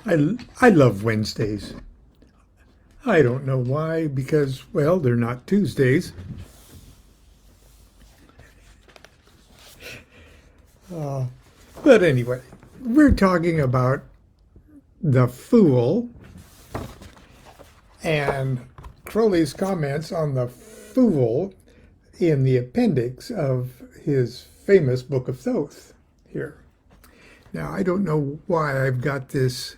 I love Wednesdays. I don't know why, because, well, they're not Tuesdays. Uh, but anyway, we're talking about the Fool and Crowley's comments on the Fool in the appendix of his famous Book of Thoth here. Now, I don't know why I've got this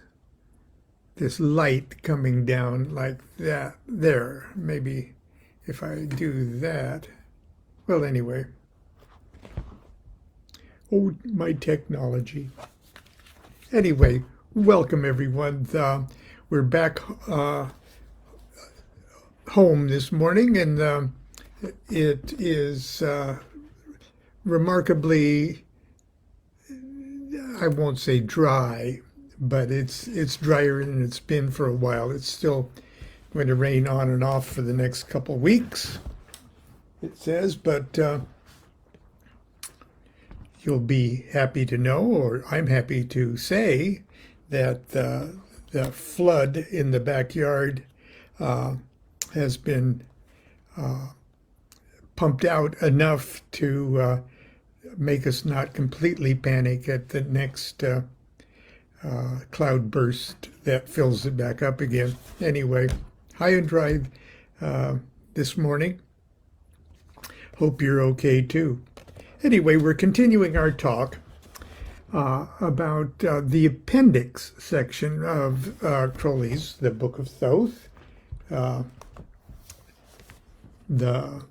light coming down like that there. Maybe if I do that. Well, anyway. Oh, my technology. Anyway, welcome everyone. We're back home this morning, and it is remarkably, I won't say dry, but it's drier than it's been for a while. It's still going to rain on and off for the next couple weeks, it says, but you'll be happy to know, or I'm happy to say, that the flood in the backyard has been pumped out enough to make us not completely panic at the next cloud burst that fills it back up again. Anyway, high and dry this morning. Hope you're okay too. Anyway, we're continuing our talk about the appendix section of Crowley's The Book of Thoth, the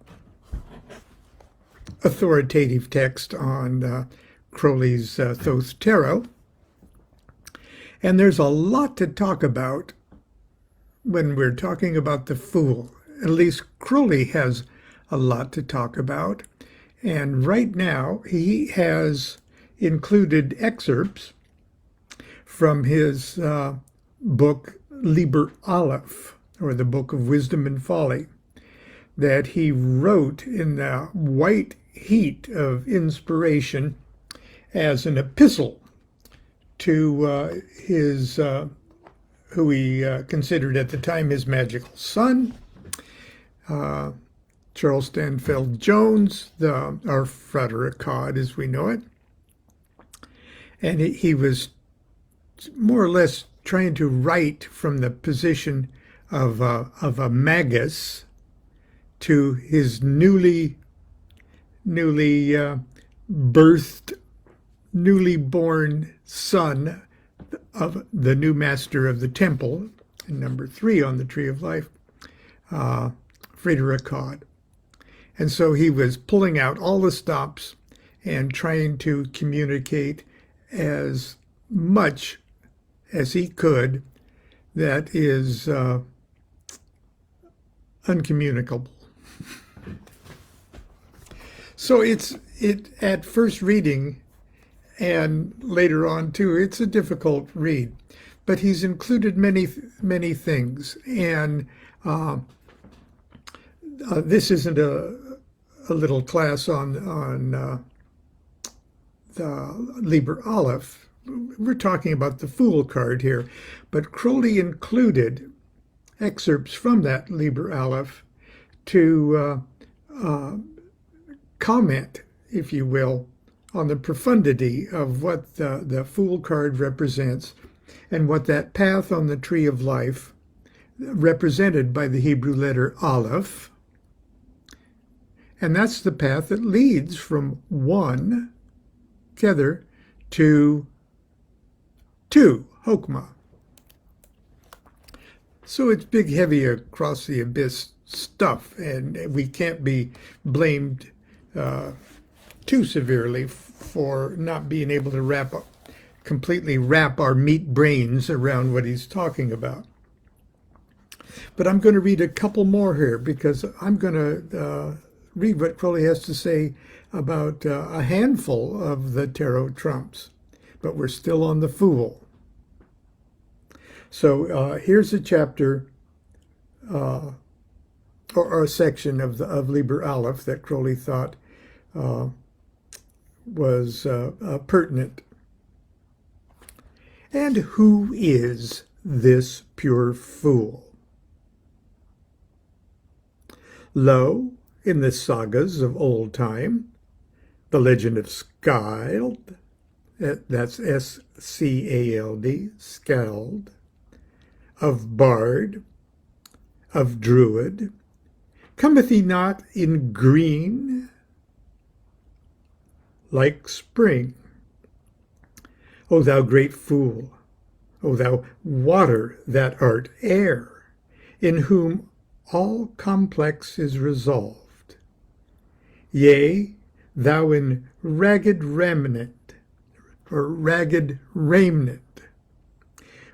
authoritative text on Crowley's Thoth Tarot. And there's a lot to talk about when we're talking about the Fool. At least Crowley has a lot to talk about. And right now he has included excerpts from his book Liber Aleph, or the Book of Wisdom and Folly, that he wrote in the white heat of inspiration as an epistle to his, who he considered at the time his magical son, Charles Stanfield Jones, our Frederick Codd as we know it. And he was more or less trying to write from the position of a magus to his newly birthed, newly born son of the new master of the temple, number 3 on the Tree of Life, Frederick Codd. And so he was pulling out all the stops and trying to communicate as much as he could that is uncommunicable. So it at first reading and later on too, it's a difficult read, but he's included many things, and this isn't a little class on the Liber Aleph. We're talking about the Fool card here, but Crowley included excerpts from that Liber Aleph to comment, if you will, on the profundity of what the Fool card represents and what that path on the Tree of Life, represented by the Hebrew letter Aleph, and that's the path that leads from 1 tether to 2 Hokmah. So it's big, heavy, across the abyss stuff, and we can't be blamed too severely for not being able to completely wrap our meat brains around what he's talking about. But I'm going to read a couple more here, because I'm going to read what Crowley has to say about a handful of the tarot trumps, but we're still on the Fool. So here's a chapter or a section of Liber Aleph that Crowley thought was pertinent. And who is this pure fool? Lo, in the sagas of old time, the legend of Skald, that's S-C-A-L-D, Skald, of Bard, of Druid, cometh he not in green, like spring? O thou great fool, O thou water that art air, in whom all complex is resolved. Yea, thou in ragged raiment, or ragged raiment,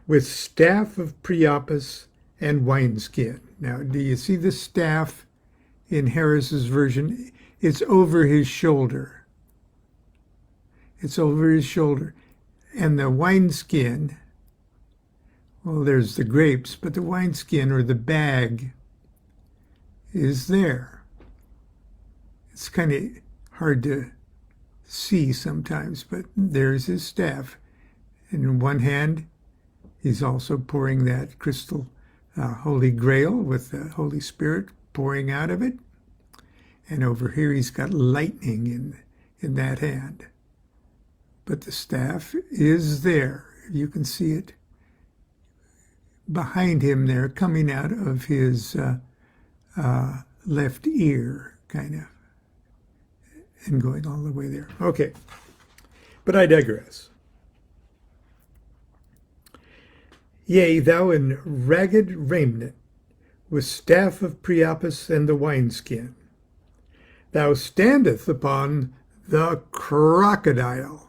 with staff of Priapus and wineskin. Now, do you see the staff in Harris's version? It's over his shoulder. It's over his shoulder. And the wineskin, well, there's the grapes, but the wineskin or the bag is there. It's kind of hard to see sometimes, but there's his staff. And in one hand, he's also pouring that crystal Holy Grail with the Holy Spirit pouring out of it. And over here, he's got lightning in that hand. But the staff is there. You can see it behind him there, coming out of his left ear, kind of, and going all the way there. Okay, but I digress. Yea, thou in ragged raiment, with staff of Priapus and the wineskin, thou standeth upon the crocodile.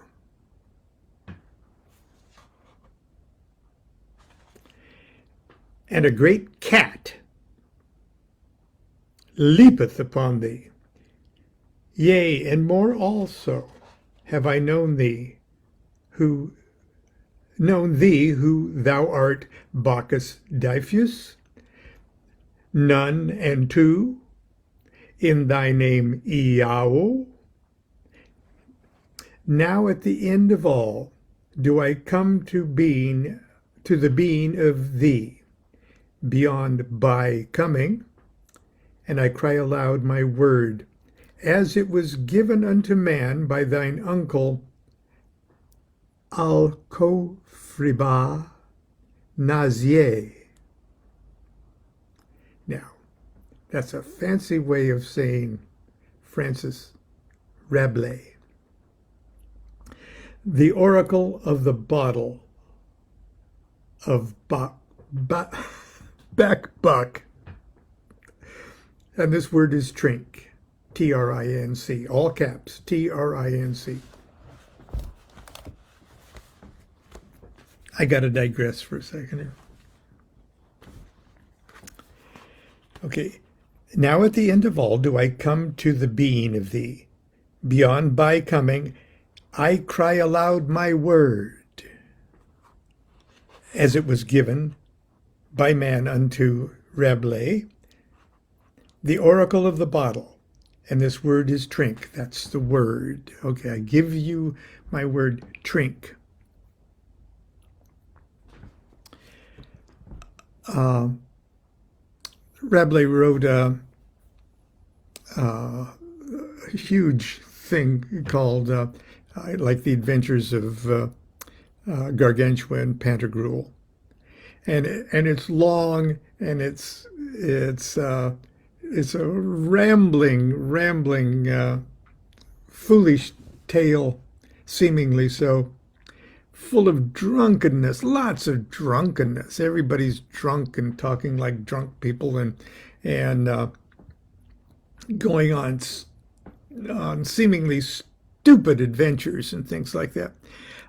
And a great cat leapeth upon thee. Yea, and more also have I known thee, who thou art Bacchus Diffus, none and two, in thy name Iao. Now at the end of all do I come to the being of thee, beyond by coming, and I cry aloud my word, as it was given unto man by thine uncle Alcofriba Nazier. Now, that's a fancy way of saying Francis Rabelais. The oracle of the bottle of Backbuck. And this word is trink. T-R-I-N-C. All caps. T-R-I-N-C. I got to digress for a second here. Okay. Now at the end of all do I come to the being of thee. Beyond by coming, I cry aloud my word, as it was given by man unto Rabelais, the oracle of the bottle. And this word is trink. That's the word. Okay, I give you my word, trink. Rabelais wrote a huge thing called, like the Adventures of Gargantua and Pantagruel. And it's long, and it's a rambling, foolish tale, seemingly so, full of drunkenness, lots of drunkenness. Everybody's drunk and talking like drunk people, and going on seemingly stupid adventures and things like that.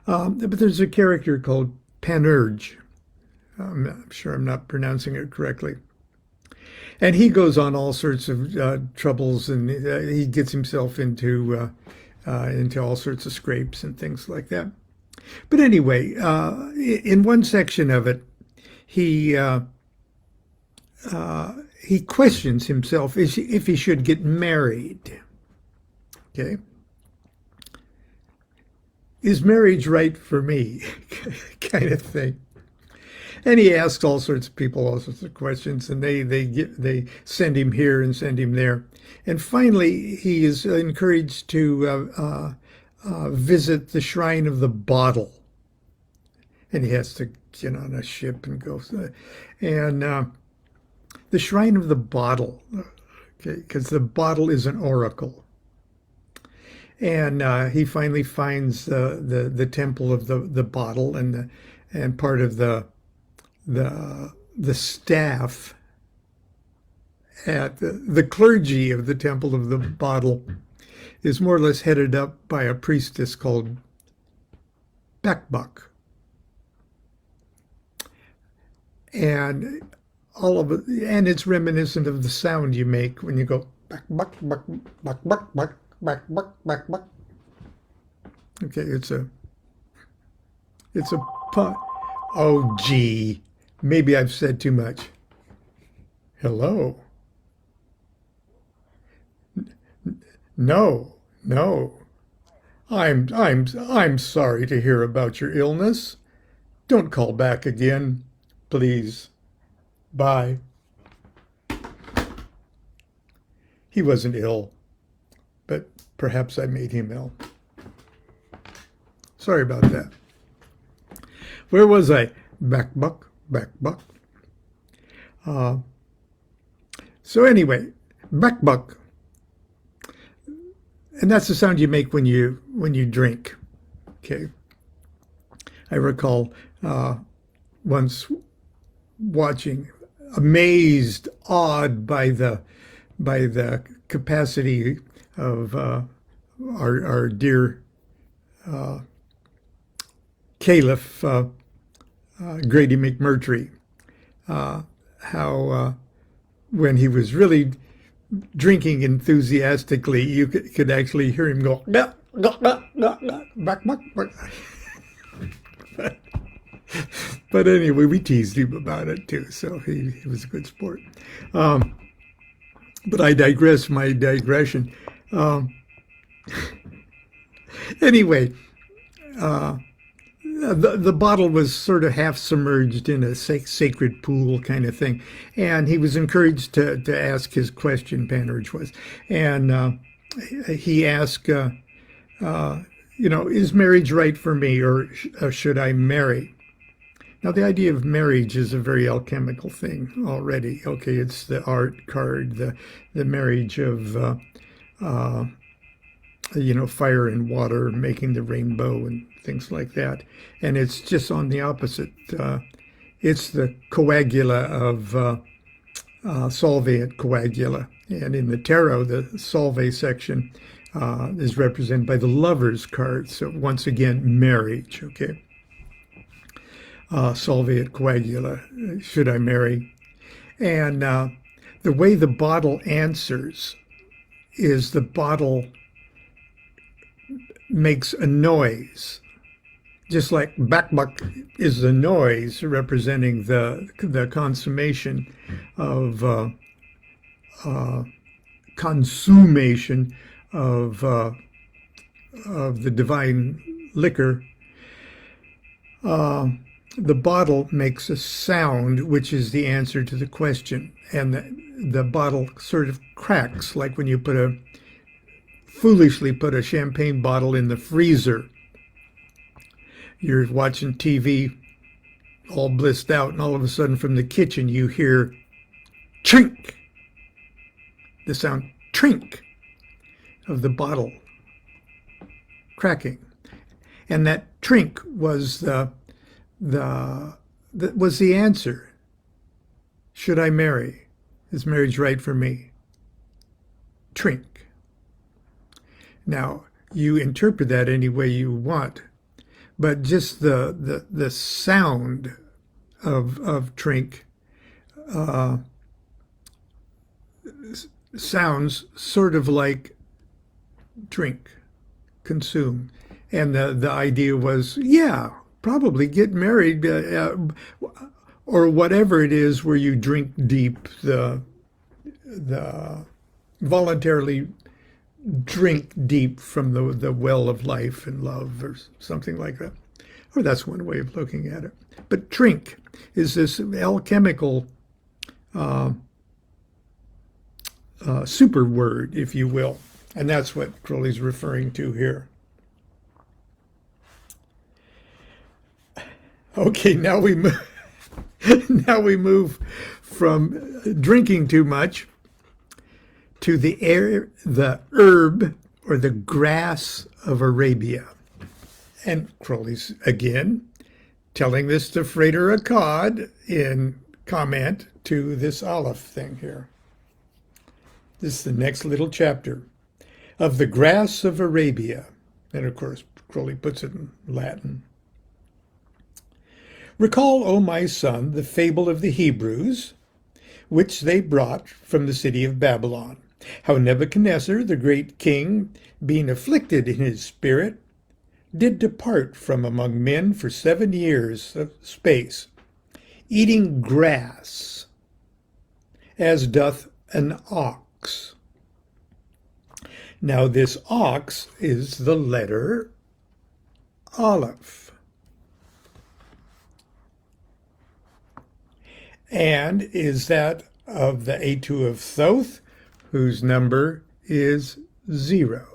But there's a character called Panurge. I'm sure I'm not pronouncing it correctly. And he goes on all sorts of troubles, and he gets himself into all sorts of scrapes and things like that. But anyway, in one section of it, he questions himself if he should get married. Okay. Is marriage right for me? kind of thing. And he asks all sorts of people all sorts of questions, and they send him here and send him there. And finally, he is encouraged to visit the shrine of the bottle, and he has to get on a ship and go. And the shrine of the bottle, okay, because the bottle is an oracle. And he finally finds the temple of the bottle, and part of the staff at the clergy of the temple of the bottle is more or less headed up by a priestess called Bakbuk. And all of it, and it's reminiscent of the sound you make when you go buck buck buck buck buck buck buck buck buck buck. Okay, it's a pun. Oh gee, maybe I've said too much. Hello. No, no. I'm sorry to hear about your illness. Don't call back again, please. Bye. He wasn't ill, but perhaps I made him ill. Sorry about that. Where was I? Bakbuk, Bakbuk. So anyway, Bakbuk. And that's the sound you make when you drink. Okay. I recall once watching, amazed, awed by the capacity of our dear Caliph Grady McMurtry, how when he was really drinking enthusiastically, you could actually hear him go, "Gah, gah, gah, gah, gah, back, back, back." But anyway, we teased him about it too, so he was a good sport. But I digress my digression. Anyway, the bottle was sort of half submerged in a sacred pool kind of thing, and he was encouraged to ask his question. Panurge was, and he asked, is marriage right for me, or should I marry? Now, the idea of marriage is a very alchemical thing already. Okay, it's the art card, the marriage of fire and water, making the rainbow and things like that. And it's just on the opposite. It's the coagula of solvate coagula. And in the tarot, the solvate section is represented by the Lover's card. So once again, marriage, okay? Solvate coagula, should I marry? And the way the bottle answers is the bottle makes a noise, just like bakbak is the noise representing the consummation of the divine liquor. The bottle makes a sound, which is the answer to the question, and the bottle sort of cracks, like when you foolishly put a champagne bottle in the freezer. You're watching TV, all blissed out, and all of a sudden from the kitchen you hear trink, the sound trink of the bottle cracking, and that trink was the answer. Should I marry? Is marriage right for me? Trink. Now, you interpret that any way you want, but just the sound of trink sounds sort of like drink, consume. And the idea was, yeah, probably get married, or whatever it is where you drink deep, the voluntarily drink deep from the well of life and love, or something like that. Or that's one way of looking at it. But trink is this alchemical super word, if you will. And that's what Crowley's referring to here. Okay, now we move from drinking too much to the herb or the grass of Arabia. And Crowley's again telling this to Frater Akkad in comment to this Aleph thing here. This is the next little chapter of the grass of Arabia. And of course, Crowley puts it in Latin. Recall, O my son, the fable of the Hebrews, which they brought from the city of Babylon, how Nebuchadnezzar, the great king, being afflicted in his spirit, did depart from among men for 7 years of space, eating grass, as doth an ox. Now this ox is the letter Aleph. And is that of the A2 of Thoth, whose number is 0.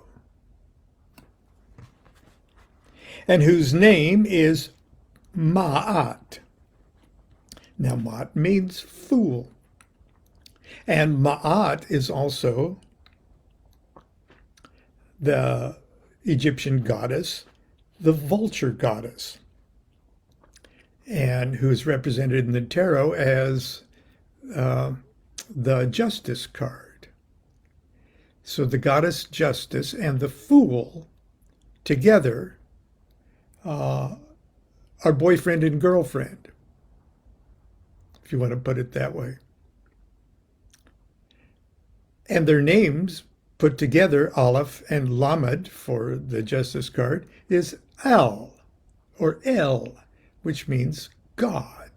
And whose name is Ma'at. Now, Ma'at means fool. And Ma'at is also the Egyptian goddess, the vulture goddess, and who is represented in the tarot as the justice card. So the goddess justice and the fool together are boyfriend and girlfriend, if you want to put it that way. And their names put together, Aleph and Lamed for the justice card, is Al or El, which means God.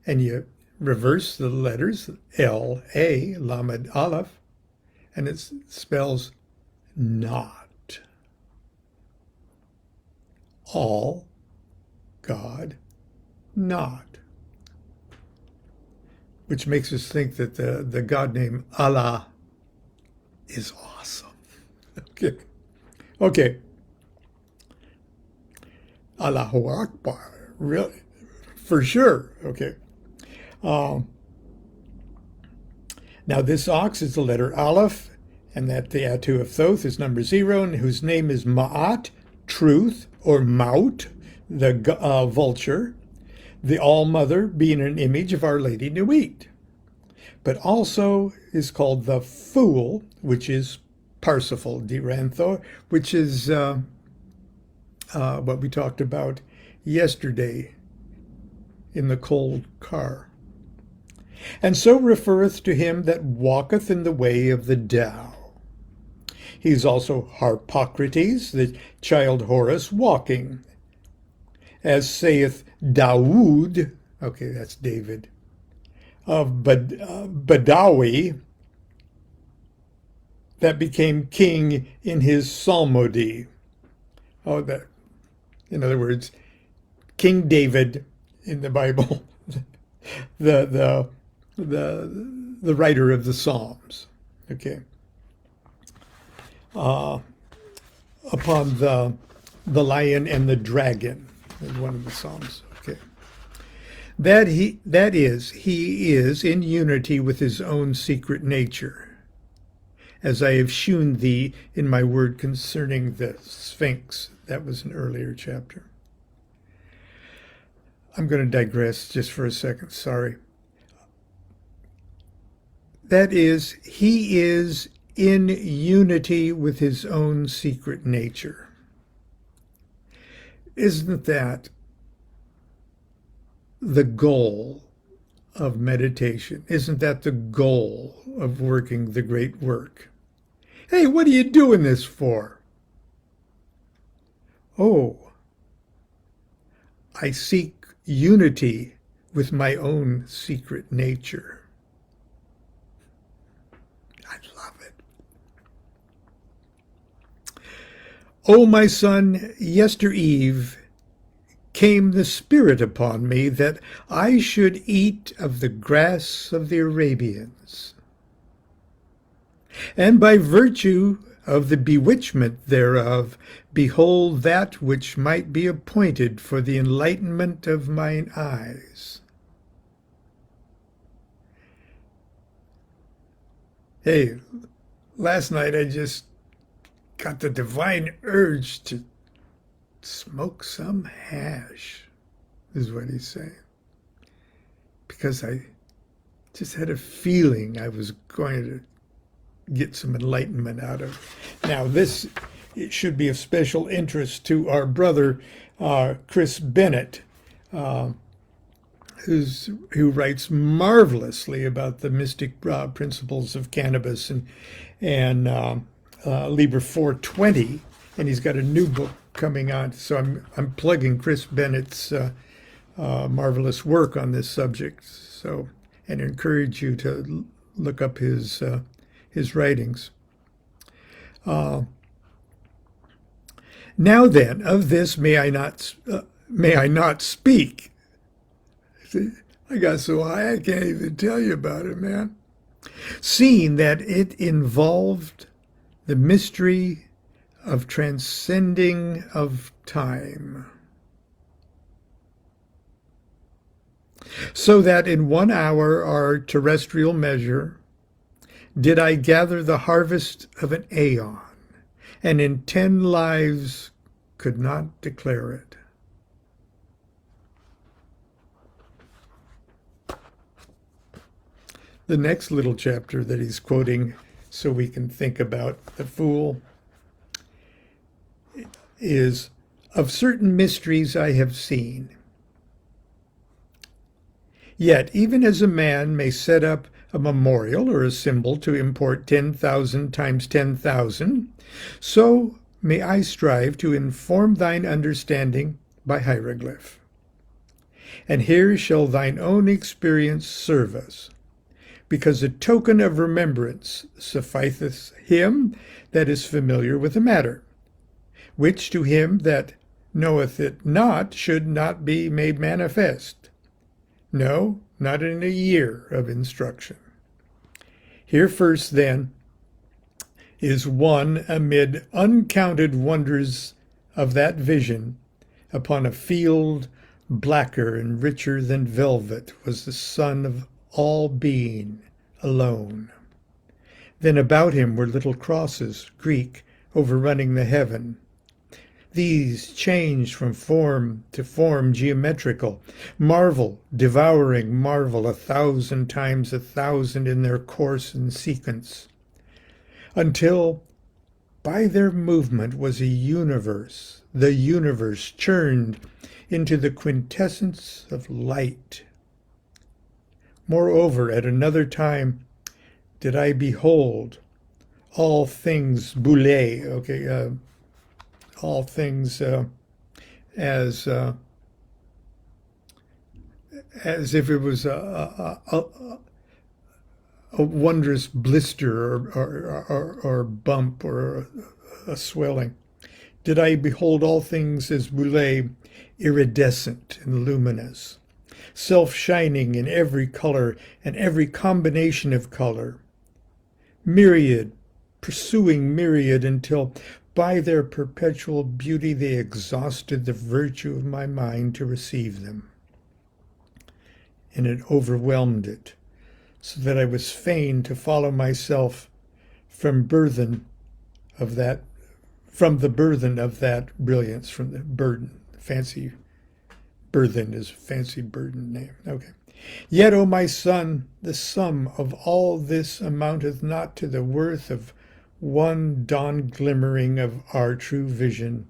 And you reverse the letters, L-A, Lamed Aleph, and it spells not. All, God, not. Which makes us think that the God name Allah is awesome. Okay. Allahu Akbar, really, for sure. Okay. Now this ox is the letter Aleph, and that the Atu of Thoth is number 0, and whose name is Ma'at, truth, or Maut, the vulture, the All-Mother being an image of Our Lady Nuit, but also is called the Fool, which is Parsifal Dirantho, which is what we talked about yesterday in the cold car. And so referreth to him that walketh in the way of the Tao. He is also Harpocrates, the child Horus, walking, as saith Dawood, okay, that's David, of Badawi, that became king in his psalmody. Oh, that, in other words, King David in the Bible, the writer of the Psalms. Okay. Upon the lion and the dragon, in one of the Psalms. Okay. He is in unity with his own secret nature, as I have shewn thee in my word concerning the Sphinx. That was an earlier chapter. I'm going to digress just for a second, sorry. That is, he is in unity with his own secret nature. Isn't that the goal of meditation? Isn't that the goal of working the great work? Hey, what are you doing this for? Oh, I seek unity with my own secret nature. I love it. O my son, yestereve came the Spirit upon me that I should eat of the grass of the Arabians. And by virtue of the bewitchment thereof, behold that which might be appointed for the enlightenment of mine eyes. Hey, last night I just got the divine urge to smoke some hash, is what he's saying. Because I just had a feeling I was going to get some enlightenment out of it. Now, this it should be of special interest to our brother, Chris Bennett, who writes marvelously about the mystic principles of cannabis and Liber 420, and he's got a new book coming on. So I'm plugging Chris Bennett's marvelous work on this subject. So, and encourage you to look up his writings. Now then, of this may I not speak. I got so high I can't even tell you about it, man. Seeing that it involved the mystery of transcending of time. So that in 1 hour our terrestrial measure did I gather the harvest of an aeon, and in 10 lives could not declare it. The next little chapter that he's quoting, so we can think about the fool, is, of certain mysteries I have seen. Yet, even as a man may set up a memorial or a symbol to import 10,000 times 10,000, so may I strive to inform thine understanding by hieroglyph. And here shall thine own experience serve us, because a token of remembrance sufficeth him that is familiar with the matter, which to him that knoweth it not should not be made manifest. No, not in a year of instruction. Here first, then, is one amid uncounted wonders of that vision. Upon a field blacker and richer than velvet was the sun of all being alone. Then about him were little crosses, Greek, overrunning the heaven. These changed from form to form geometrical, marvel devouring marvel 1,000 times 1,000 in their course and sequence, until by their movement was a universe, the universe churned into the quintessence of light. Moreover, at another time did I behold all things boule, all things as if it was a wondrous blister or bump or a swelling. Did I behold all things as boule, iridescent and luminous, self-shining in every color and every combination of color, myriad pursuing myriad, until by their perpetual beauty they exhausted the virtue of my mind to receive them. And it overwhelmed it, so that I was fain to follow myself from the burthen of that brilliance, from the burden. Fancy burthen is a fancy burden name. Okay. Yet, O my son, the sum of all this amounteth not to the worth of one dawn glimmering of our true vision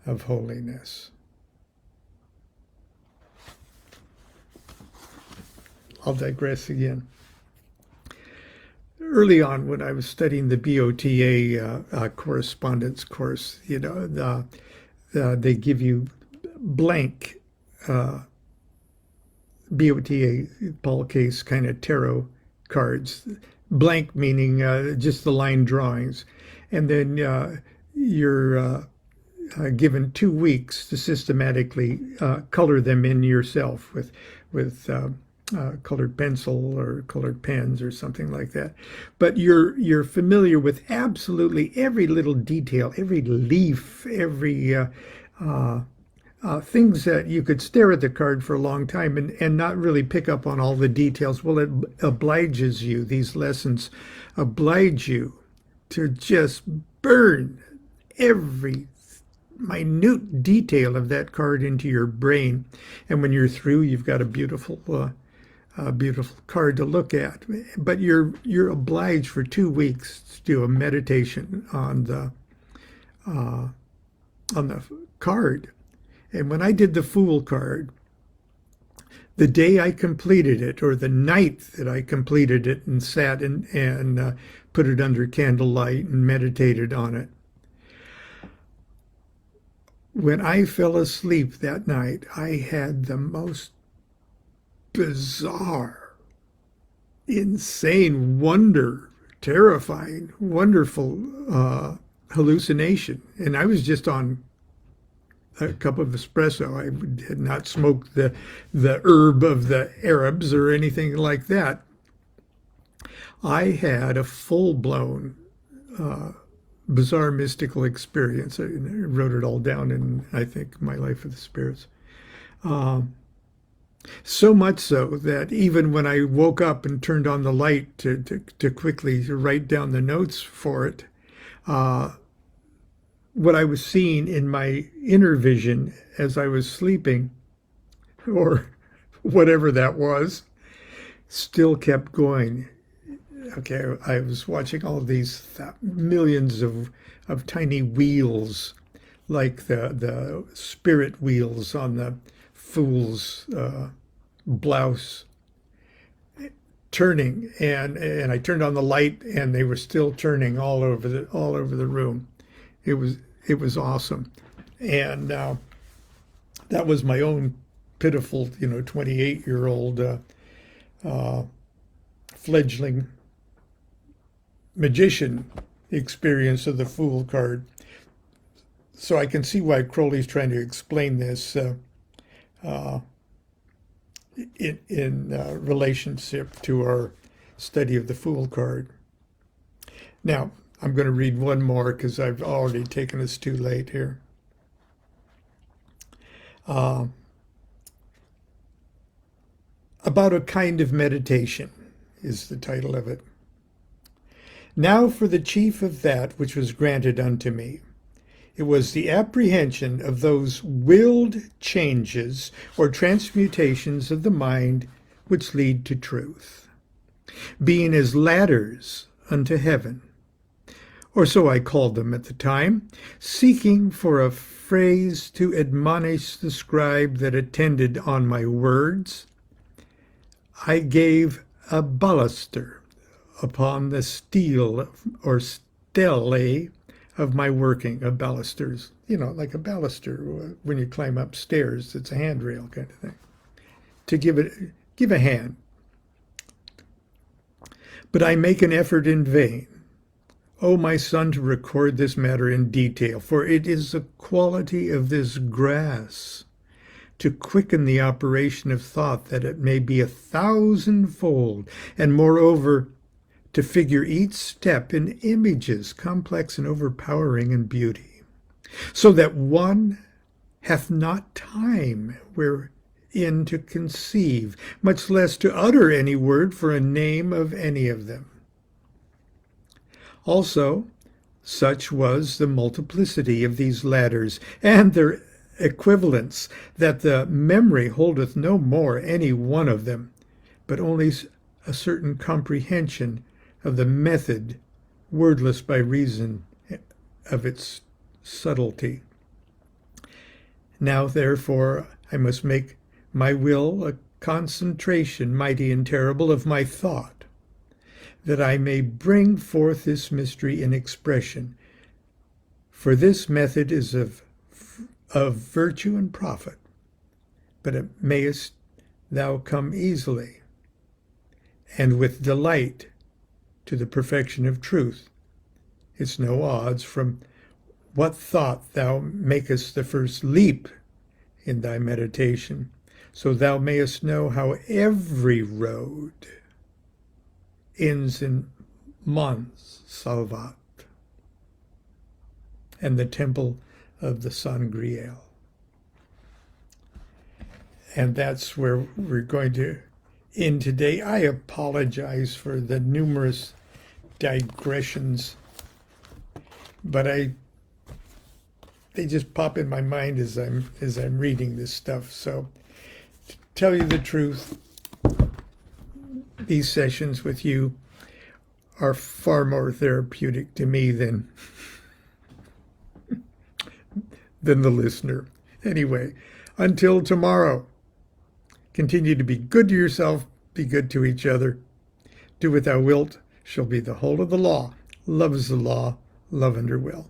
of holiness. I'll digress again. Early on, when I was studying the BOTA correspondence course, they give you blank BOTA, Paul Case kind of tarot cards. Blank meaning just the line drawings, and then given 2 weeks to systematically color them in yourself with colored pencil or colored pens or something like that. But you're familiar with absolutely every little detail, every leaf, every things that you could stare at the card for a long time and not really pick up on all the details. Well, it obliges you, these lessons oblige you to just burn every minute detail of that card into your brain. And when you're through, you've got a beautiful card to look at. But you're obliged for 2 weeks to do a meditation on the card. And when I did the Fool card, the day I completed it, or the night that I completed it and sat and put it under candlelight and meditated on it, when I fell asleep that night, I had the most bizarre, insane, terrifying, wonderful hallucination. And I was just on a cup of espresso. I had not smoked the herb of the Arabs or anything like that. I had a full-blown bizarre mystical experience. I wrote it all down in, I think, My Life of the Spirits. So much so that even when I woke up and turned on the light to quickly write down the notes for it, what I was seeing in my inner vision as I was sleeping, or whatever that was, still kept going. Okay, I was watching all these millions of tiny wheels, like the spirit wheels on the Fool's blouse, turning, and I turned on the light, and they were still turning all over the room. It was awesome, and that was my own pitiful, 28-year-old fledgling magician experience of the Fool card. So I can see why Crowley's trying to explain this in relationship to our study of the Fool card. Now, I'm going to read one more because I've already taken us too late here. About a kind of meditation is the title of it. Now for the chief of that which was granted unto me. It was the apprehension of those willed changes or transmutations of the mind which lead to truth, being as ladders unto heaven, or so I called them at the time, seeking for a phrase to admonish the scribe that attended on my words. I gave a baluster upon the steel or stele of my working, of balusters, like a baluster when you climb upstairs. It's a handrail kind of thing, to give a hand. But I make an effort in vain, O my son, to record this matter in detail, for it is the quality of this grass to quicken the operation of thought, that it may be 1,000-fold, and moreover to figure each step in images complex and overpowering in beauty, so that one hath not time wherein to conceive, much less to utter any word for a name of any of them. Also, such was the multiplicity of these ladders, and their equivalents, that the memory holdeth no more any one of them, but only a certain comprehension of the method, wordless by reason of its subtlety. Now, therefore, I must make my will a concentration mighty and terrible of my thought, that I may bring forth this mystery in expression. For this method is of virtue and profit, but it mayest thou come easily, and with delight, to the perfection of truth. It's no odds from What thought thou makest the first leap in thy meditation, so thou mayest know how every road ends in Mons Salvat and the temple of the Sangreal. And that's where we're going to end today. I apologize for the numerous digressions, but they just pop in my mind as I'm reading this stuff. So, to tell you the truth, these sessions with you are far more therapeutic to me than the listener. Anyway, until tomorrow, continue to be good to yourself, be good to each other. Do what thou wilt shall be the whole of the law. Love is the law, love under will.